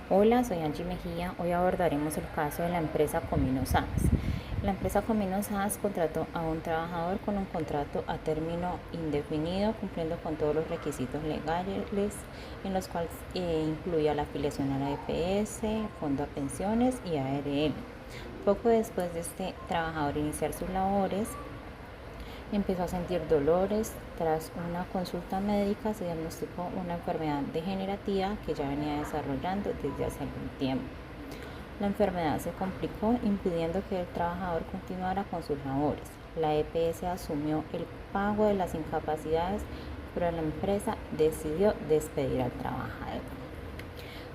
Hola, soy Angie Mejía. Hoy abordaremos el caso de la empresa Comino SAS. La empresa Comino SAS contrató a un trabajador con un contrato a término indefinido, cumpliendo con todos los requisitos legales, en los cuales incluía la afiliación a la EPS, Fondo a Pensiones y ARL. Poco después de este trabajador iniciar sus labores, empezó a sentir dolores. Tras una consulta médica se diagnosticó una enfermedad degenerativa que ya venía desarrollando desde hace algún tiempo. La enfermedad se complicó, impidiendo que el trabajador continuara con sus labores. La EPS asumió el pago de las incapacidades, pero la empresa decidió despedir al trabajador.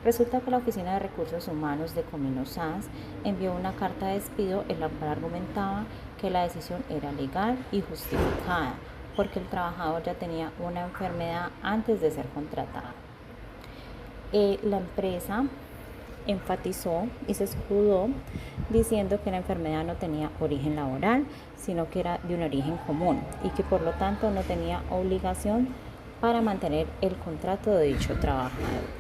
Resulta que la Oficina de Recursos Humanos de Comino SAS envió una carta de despido en la cual argumentaba que la decisión era legal y justificada, porque el trabajador ya tenía una enfermedad antes de ser contratado. La empresa enfatizó y se escudó diciendo que la enfermedad no tenía origen laboral, sino que era de un origen común y que por lo tanto no tenía obligación para mantener el contrato de dicho trabajador.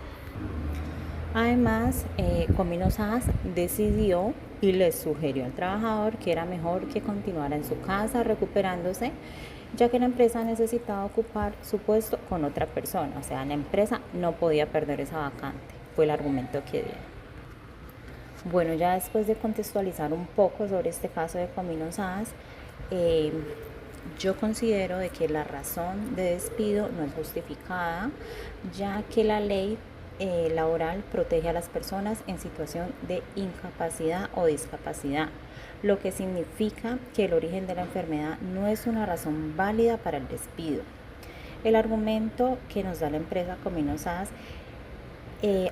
Además, Comino SAS decidió y le sugirió al trabajador que era mejor que continuara en su casa recuperándose, ya que la empresa necesitaba ocupar su puesto con otra persona. O sea, la empresa no podía perder esa vacante, fue el argumento que dio. Bueno, ya después de contextualizar un poco sobre este caso de Comino SAS, yo considero de que la razón de despido no es justificada, ya que la ley laboral protege a las personas en situación de incapacidad o discapacidad, lo que significa que el origen de la enfermedad no es una razón válida para el despido. El argumento que nos da la empresa Comino SAS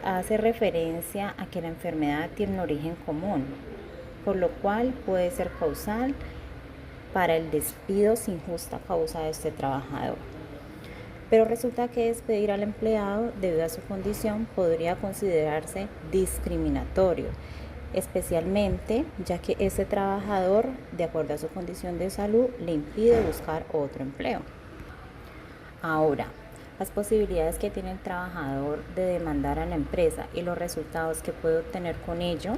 hace referencia a que la enfermedad tiene un origen común, por lo cual puede ser causal para el despido sin justa causa de este trabajador. Pero resulta que despedir al empleado debido a su condición podría considerarse discriminatorio, especialmente ya que ese trabajador, de acuerdo a su condición de salud, le impide buscar otro empleo. Ahora, las posibilidades que tiene el trabajador de demandar a la empresa y los resultados que puede obtener con ello.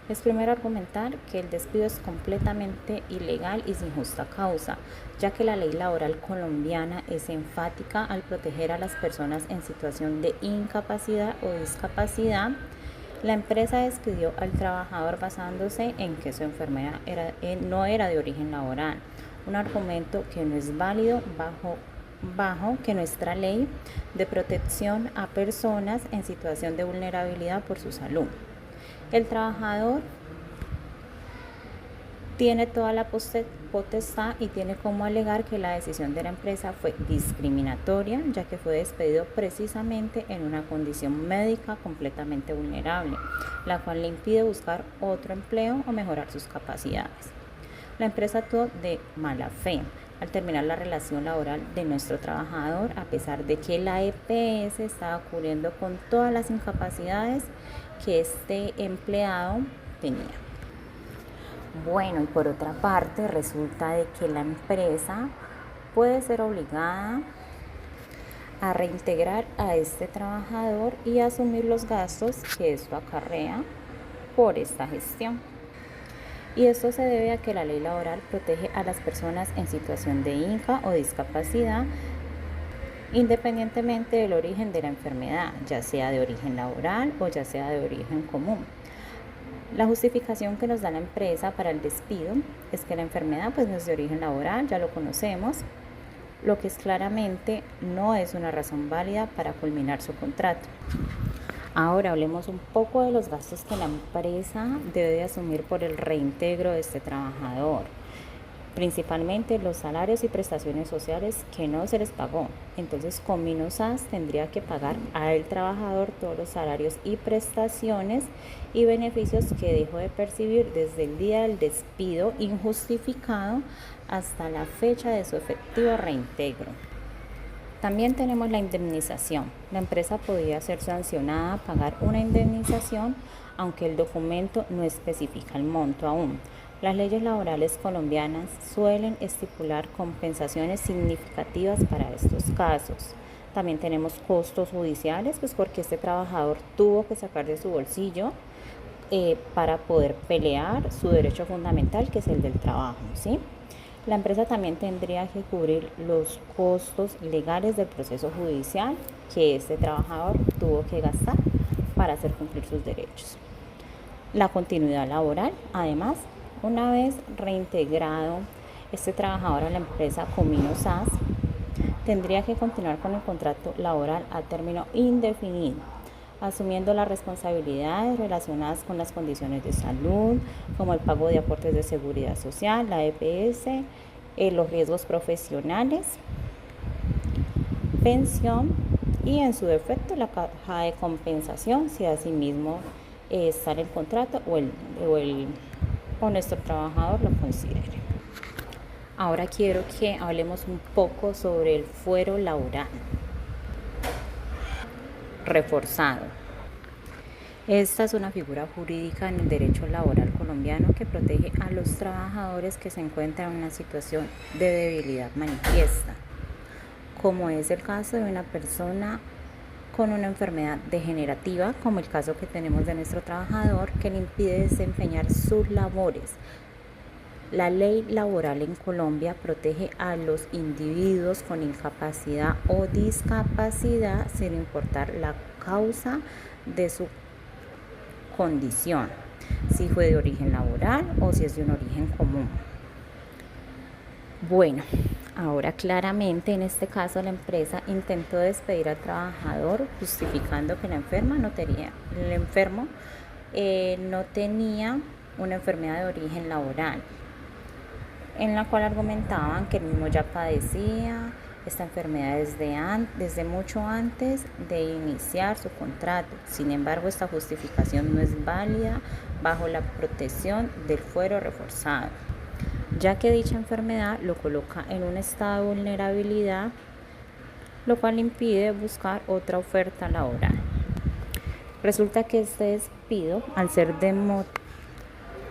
Es primero argumentar que el despido es completamente ilegal y sin justa causa, ya que la ley laboral colombiana es enfática al proteger a las personas en situación de incapacidad o discapacidad. La empresa despidió al trabajador basándose en que su enfermedad no era de origen laboral, un argumento que no es válido bajo que nuestra ley de protección a personas en situación de vulnerabilidad por su salud. El trabajador tiene toda la potestad y tiene como alegar que la decisión de la empresa fue discriminatoria, ya que fue despedido precisamente en una condición médica completamente vulnerable, la cual le impide buscar otro empleo o mejorar sus capacidades. La empresa actuó de mala fe al terminar la relación laboral de nuestro trabajador, a pesar de que la EPS estaba cubriendo con todas las incapacidades que este empleado tenía. Bueno, y por otra parte, resulta de que la empresa puede ser obligada a reintegrar a este trabajador y asumir los gastos que esto acarrea por esta gestión. Y esto se debe a que la ley laboral protege a las personas en situación de inca o discapacidad, independientemente del origen de la enfermedad, ya sea de origen laboral o ya sea de origen común. La justificación que nos da la empresa para el despido es que la enfermedad pues no es de origen laboral, ya lo conocemos, lo que es claramente no es una razón válida para culminar su contrato. Ahora hablemos un poco de los gastos que la empresa debe de asumir por el reintegro de este trabajador, principalmente los salarios y prestaciones sociales que no se les pagó. Entonces Comino SAS tendría que pagar al trabajador todos los salarios y prestaciones y beneficios que dejó de percibir desde el día del despido injustificado hasta la fecha de su efectivo reintegro. También tenemos la indemnización. La empresa podría ser sancionada a pagar una indemnización, aunque el documento no especifica el monto aún. Las leyes laborales colombianas suelen estipular compensaciones significativas para estos casos. También tenemos costos judiciales, pues porque este trabajador tuvo que sacar de su bolsillo para poder pelear su derecho fundamental, que es el del trabajo, ¿sí? La empresa también tendría que cubrir los costos legales del proceso judicial que este trabajador tuvo que gastar para hacer cumplir sus derechos. La continuidad laboral, además, una vez reintegrado este trabajador a la empresa Comino SAS, tendría que continuar con el contrato laboral a término indefinido, asumiendo las responsabilidades relacionadas con las condiciones de salud, como el pago de aportes de seguridad social, la EPS, los riesgos profesionales, pensión y en su defecto la caja de compensación, si asimismo está en el contrato o nuestro trabajador lo considere. Ahora quiero que hablemos un poco sobre el fuero laboral reforzado. Esta es una figura jurídica en el derecho laboral colombiano que protege a los trabajadores que se encuentran en una situación de debilidad manifiesta, como es el caso de una persona con una enfermedad degenerativa, como el caso que tenemos de nuestro trabajador, que le impide desempeñar sus labores. La ley laboral en Colombia protege a los individuos con incapacidad o discapacidad sin importar la causa de su condición, si fue de origen laboral o si es de un origen común. Bueno, ahora claramente en este caso la empresa intentó despedir al trabajador justificando que el enfermo no tenía una enfermedad de origen laboral, en la cual argumentaban que el mismo ya padecía esta enfermedad desde mucho antes de iniciar su contrato. Sin embargo, esta justificación no es válida bajo la protección del fuero reforzado, ya que dicha enfermedad lo coloca en un estado de vulnerabilidad, lo cual impide buscar otra oferta laboral. Resulta que este despido, al ser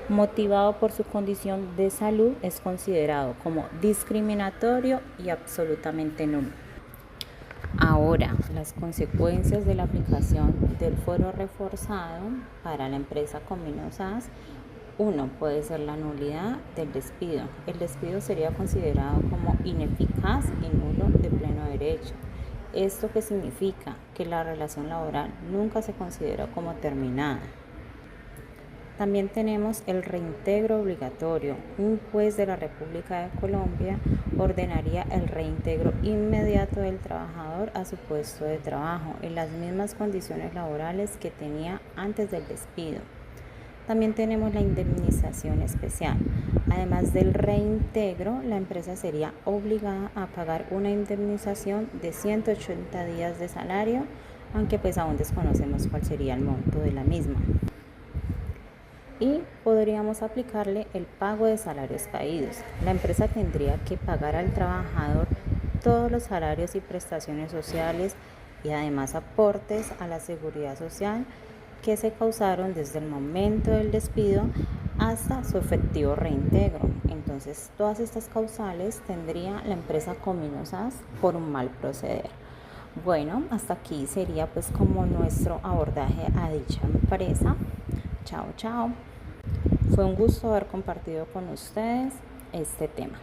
motivado por su condición de salud, es considerado como discriminatorio y absolutamente nulo. Ahora, las consecuencias de la aplicación del fuero reforzado para la empresa Comino SAS. 1. Puede ser la nulidad del despido. El despido sería considerado como ineficaz y nulo de pleno derecho. ¿Esto qué significa? Que la relación laboral nunca se considera como terminada. También tenemos el reintegro obligatorio. Un juez de la República de Colombia ordenaría el reintegro inmediato del trabajador a su puesto de trabajo en las mismas condiciones laborales que tenía antes del despido. También tenemos la indemnización especial. Además del reintegro, la empresa sería obligada a pagar una indemnización de 180 días de salario, aunque pues aún desconocemos cuál sería el monto de la misma. Y podríamos aplicarle el pago de salarios caídos. La empresa tendría que pagar al trabajador todos los salarios y prestaciones sociales y además aportes a la seguridad social que se causaron desde el momento del despido hasta su efectivo reintegro. Entonces, todas estas causales tendría la empresa Comino SAS por un mal proceder. Bueno, hasta aquí sería pues como nuestro abordaje a dicha empresa. Chao, chao. Fue un gusto haber compartido con ustedes este tema.